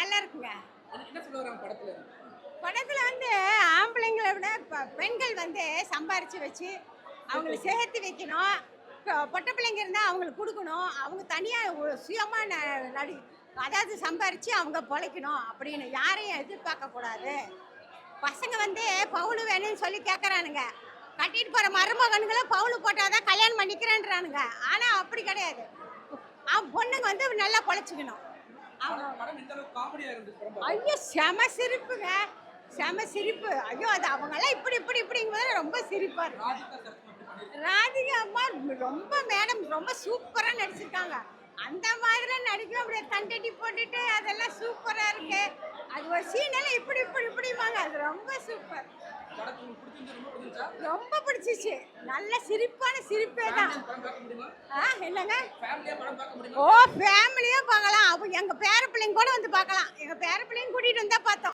நல்லா இருக்குங்க. என்ன சொல்ல வராங்க படத்துல? படத்துல வந்து ஆம்பளைங்களை விட பெண்கள் வந்து சம்பாரிச்சு வச்சு அவங்களுக்கு சேர்த்து வைக்கணும். பொட்டை பிள்ளைங்க இருந்தால் அவங்களுக்கு கொடுக்கணும். அவங்க தனியாக சுயமாக நடி அதாவது சம்பாரித்து அவங்க பொழைக்கணும் அப்படின்னு யாரையும் எதிர்பார்க்கக்கூடாது. பசங்க வந்து பவுனு வேணும்னு சொல்லி கேட்குறானுங்க. கட்டிட்டு போகிற மருமகனுங்களும் பவுனு போட்டால் தான் கல்யாணம் பண்ணிக்கிறேன்றானுங்க. ஆனால் அப்படி கிடையாது. அவன் பொண்ணுங்க வந்து நல்லா பொழைச்சிக்கணும். படம் எந்த அளவுக்கு காமெடியா இருந்துச்சு? ஐயோ செம சிரிப்புங்க, செம சிரிப்பு. ஐயோ அது அவங்கெல்லாம் இப்படி இப்படி இப்படிங்கும்போது ரொம்ப சிரிப்பா இருக்கு. ராதிகா அம்மா ரொம்ப மேடம் ரொம்ப சூப்பரா நடிச்சிருக்காங்க. அந்த மாதிரி நடிக்க அப்படியே தண்டட்டி போட்டுட்டு அதெல்லாம் சூப்பரா இருக்கு. அது ஒரு சீனெல்லாம் இப்படி இப்படி இப்படிவாங்க. அது ரொம்ப சூப்பர். ரொம்ப பிடிச்சிச்சு. நல்ல சிரிப்பான சிரிப்பே தான். என்னங்க? ஓ ஃபேமிலியா பார்க்கலாம். அப்போ எங்க பேர பிள்ளைங்க கூட வந்து பார்க்கலாம். எங்க பேர பிள்ளைங்க கூட்டிட்டு வந்தா பார்த்தோம்.